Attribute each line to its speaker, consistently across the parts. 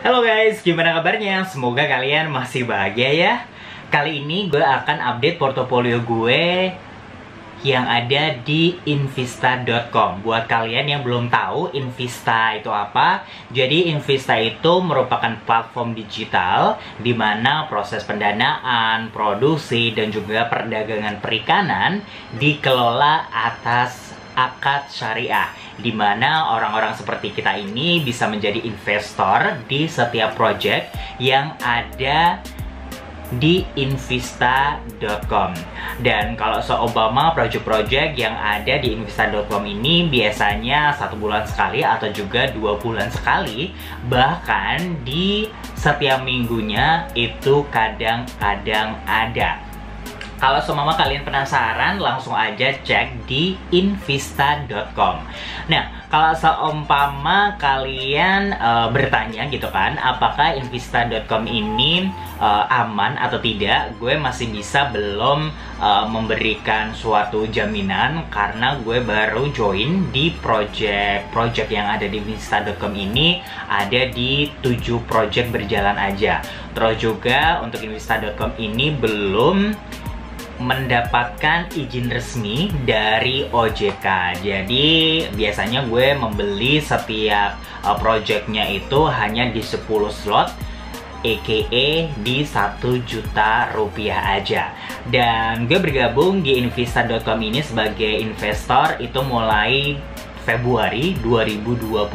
Speaker 1: Halo guys, gimana kabarnya? Semoga kalian masih bahagia ya. Kali ini gue akan update portofolio gue yang ada di invista.com. Buat kalian yang belum tahu Invista itu apa, jadi Invista itu merupakan platform digital di mana proses pendanaan, produksi, dan juga perdagangan perikanan dikelola atas akad syariah, di mana orang-orang seperti kita ini bisa menjadi investor di setiap project yang ada di invista.com. Dan kalau seumpama project-project yang ada di invista.com ini biasanya 1 bulan sekali atau juga 2 bulan sekali, bahkan di setiap minggunya itu kadang-kadang ada. Kalau seumpama kalian penasaran, langsung aja cek di invista.com. Nah, kalau seumpama kalian bertanya gitu kan, apakah invista.com ini aman atau tidak, gue masih belum memberikan suatu jaminan karena gue baru join di project yang ada di invista.com ini ada di 7 project berjalan aja. Terus juga untuk invista.com ini belum mendapatkan izin resmi dari OJK. Jadi biasanya gue membeli setiap projectnya itu hanya di 10 slot, aka di 1 juta rupiah aja. Dan gue bergabung di invista.com ini sebagai investor itu mulai Februari 2021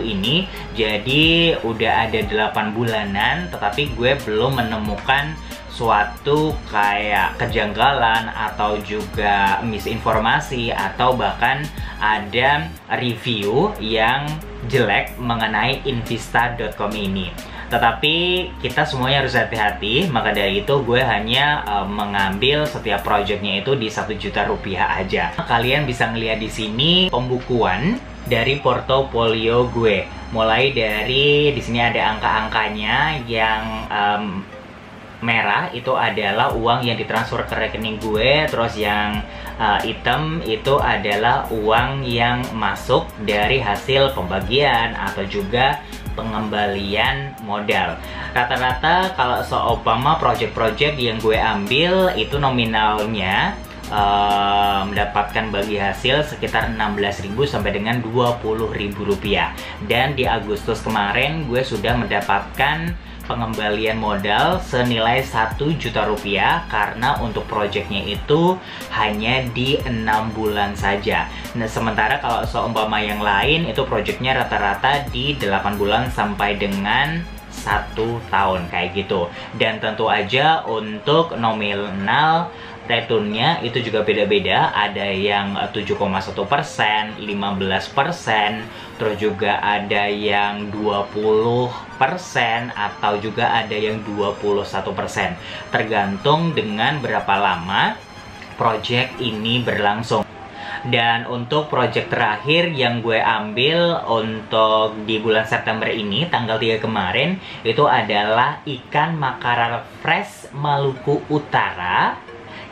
Speaker 1: ini. Jadi udah ada 8 bulanan, tetapi gue belum menemukan suatu kayak kejanggalan atau juga misinformasi atau bahkan ada review yang jelek mengenai invista.com ini. Tetapi kita semuanya harus hati-hati, maka dari itu gue hanya mengambil setiap projectnya itu di 1 juta rupiah aja. Kalian bisa ngeliat di sini pembukuan dari portofolio gue. Mulai dari di sini ada angka-angkanya yang merah itu adalah uang yang ditransfer ke rekening gue, terus yang hitam itu adalah uang yang masuk dari hasil pembagian atau juga pengembalian modal. Rata-rata kalau seumpama project-project yang gue ambil itu nominalnya mendapatkan bagi hasil sekitar 16.000 sampai dengan 20.000 rupiah. Dan di Agustus kemarin gue sudah mendapatkan pengembalian modal senilai 1 juta rupiah karena untuk projectnya itu hanya di 6 bulan saja. Nah, sementara kalau seumpama yang lain itu projectnya rata-rata di 8 bulan sampai dengan 1 tahun kayak gitu. Dan tentu aja untuk nominal returnnya itu juga beda-beda, ada yang 7,1%, 15%, terus juga ada yang 20% atau juga ada yang 21%, tergantung dengan berapa lama project ini berlangsung. Dan untuk project terakhir yang gue ambil untuk di bulan September ini, tanggal 3 kemarin, itu adalah ikan Makarar Fresh Maluku Utara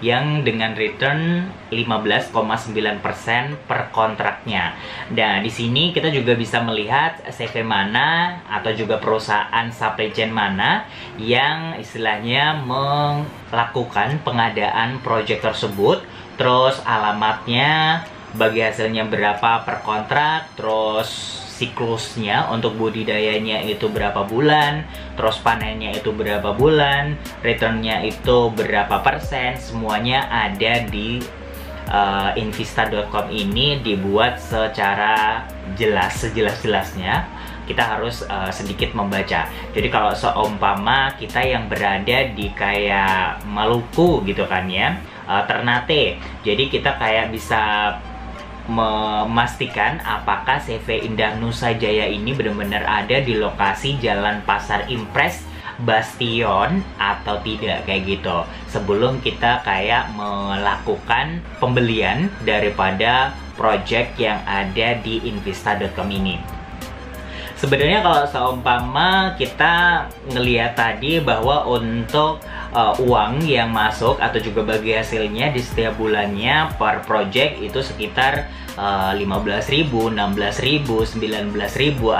Speaker 1: yang dengan return 15,9% per kontraknya. Dan di sini kita juga bisa melihat CV mana atau juga perusahaan supply chain mana yang istilahnya melakukan pengadaan project tersebut, terus alamatnya, bagi hasilnya berapa per kontrak, terus siklusnya untuk budidayanya itu berapa bulan, terus panennya itu berapa bulan, returnnya itu berapa persen, semuanya ada di invista.com ini dibuat secara jelas, sejelas-jelasnya. Kita harus sedikit membaca. Jadi kalau seumpama kita yang berada di kayak Maluku gitu kan ya, Ternate, jadi kita kayak bisa memastikan apakah CV Indah Nusa Jaya ini benar-benar ada di lokasi Jalan Pasar Impres Bastion atau tidak kayak gitu, sebelum kita kayak melakukan pembelian daripada project yang ada di invista.com ini. Sebenarnya kalau seumpama kita ngelihat tadi bahwa untuk uang yang masuk atau juga bagi hasilnya di setiap bulannya per project itu sekitar 15.000, 16.000, 19.000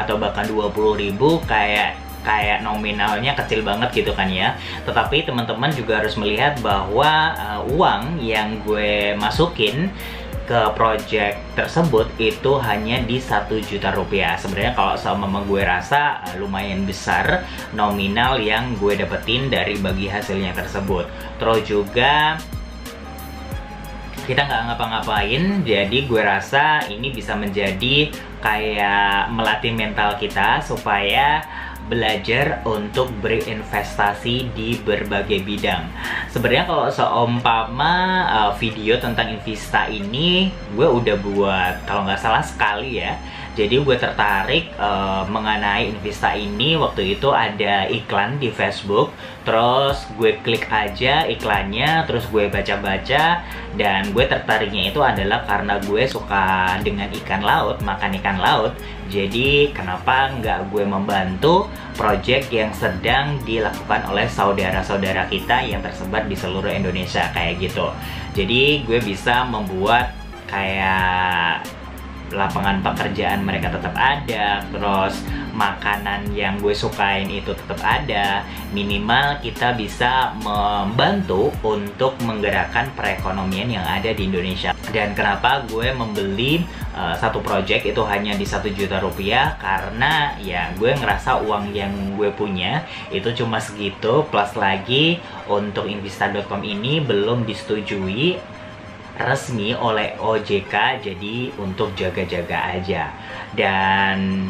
Speaker 1: atau bahkan 20.000, kayak kayak nominalnya kecil banget gitu kan ya. Tetapi teman-teman juga harus melihat bahwa uang yang gue masukin ke project tersebut itu hanya di 1 juta rupiah. Sebenarnya kalau sama gue rasa lumayan besar nominal yang gue dapetin dari bagi hasilnya tersebut. Terus juga kita nggak ngapa-ngapain, jadi gue rasa ini bisa menjadi kayak melatih mental kita supaya belajar untuk berinvestasi di berbagai bidang. Sebenarnya kalau seumpama video tentang Invista ini gue udah buat kalau nggak salah sekali ya. Jadi gue tertarik mengenai Invista ini waktu itu ada iklan di Facebook. Terus gue klik aja iklannya, terus gue baca-baca, dan gue tertariknya itu adalah karena gue suka dengan ikan laut, makan ikan laut. Jadi kenapa nggak gue membantu project yang sedang dilakukan oleh saudara-saudara kita yang tersebar di seluruh Indonesia kayak gitu. Jadi gue bisa membuat kayak lapangan pekerjaan mereka tetap ada, terus makanan yang gue sukain itu tetap ada. Minimal kita bisa membantu untuk menggerakkan perekonomian yang ada di Indonesia. Dan kenapa gue membeli satu project itu hanya di 1 juta rupiah, karena ya gue ngerasa uang yang gue punya itu cuma segitu, plus lagi untuk Invista.com ini belum disetujui resmi oleh OJK, jadi untuk jaga-jaga aja. Dan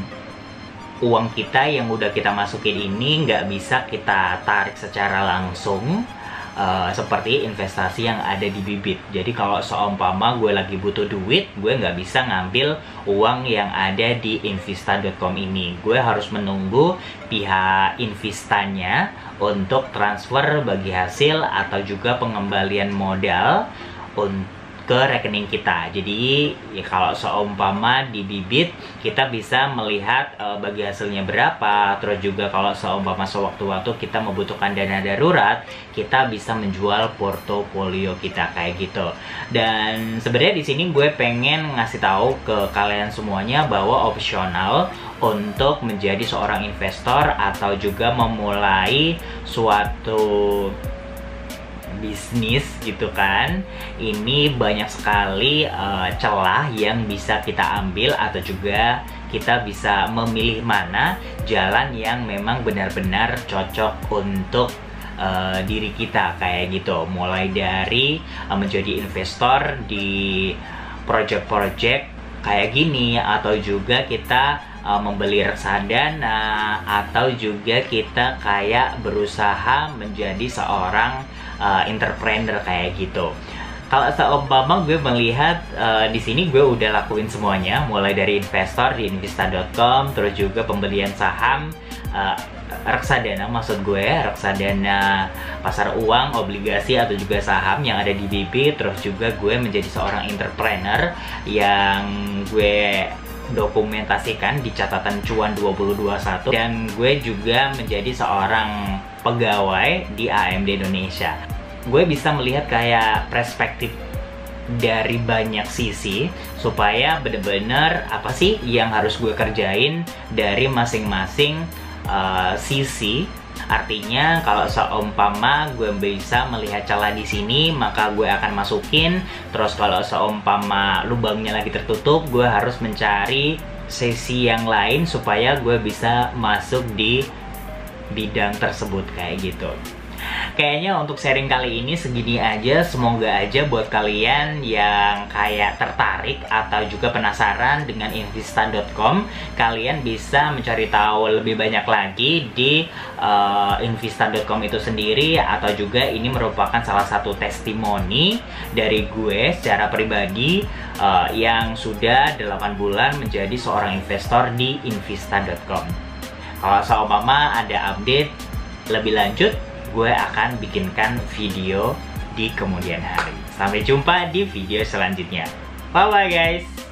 Speaker 1: uang kita yang udah kita masukin ini nggak bisa kita tarik secara langsung seperti investasi yang ada di Bibit. Jadi kalau seumpama gue lagi butuh duit, gue nggak bisa ngambil uang yang ada di Invista.com ini. Gue harus menunggu pihak Invistanya untuk transfer bagi hasil atau juga pengembalian modal ke rekening kita. Jadi ya kalau seumpama di Bibit kita bisa melihat bagi hasilnya berapa. Terus juga kalau seumpama sewaktu-waktu kita membutuhkan dana darurat, kita bisa menjual portofolio kita kayak gitu. Dan sebenarnya di sini gue pengen ngasih tahu ke kalian semuanya bahwa opsional untuk menjadi seorang investor atau juga memulai suatu bisnis gitu kan, ini banyak sekali celah yang bisa kita ambil, atau juga kita bisa memilih mana jalan yang memang benar-benar cocok untuk diri kita kayak gitu. Mulai dari menjadi investor di project-project kayak gini, atau juga kita membeli reksadana, atau juga kita kayak berusaha menjadi seorang entrepreneur kayak gitu. Kalau seumpama gue melihat di sini gue udah lakuin semuanya, mulai dari investor di Invista.com, terus juga pembelian saham, reksadana, maksud gue reksadana pasar uang, obligasi atau juga saham yang ada di Bibit. Terus juga gue menjadi seorang entrepreneur yang gue dokumentasikan di catatan cuan 2021, dan gue juga menjadi seorang pegawai di AMD Indonesia. Gue bisa melihat kayak perspektif dari banyak sisi supaya bener-bener apa sih yang harus gue kerjain dari masing-masing sisi. Artinya kalau seumpama gue bisa melihat celah di sini, maka gue akan masukin. Terus kalau seumpama lubangnya lagi tertutup, gue harus mencari sesi yang lain supaya gue bisa masuk di bidang tersebut kayak gitu. Kayaknya untuk sharing kali ini segini aja. Semoga aja buat kalian yang kayak tertarik atau juga penasaran dengan Invista.com, kalian bisa mencari tahu lebih banyak lagi di Invista.com itu sendiri. Atau juga ini merupakan salah satu testimoni dari gue secara pribadi yang sudah 8 bulan menjadi seorang investor di Invista.com. Kalau seumpama ada update lebih lanjut, gue akan bikinkan video di kemudian hari. Sampai jumpa di video selanjutnya. Bye bye guys.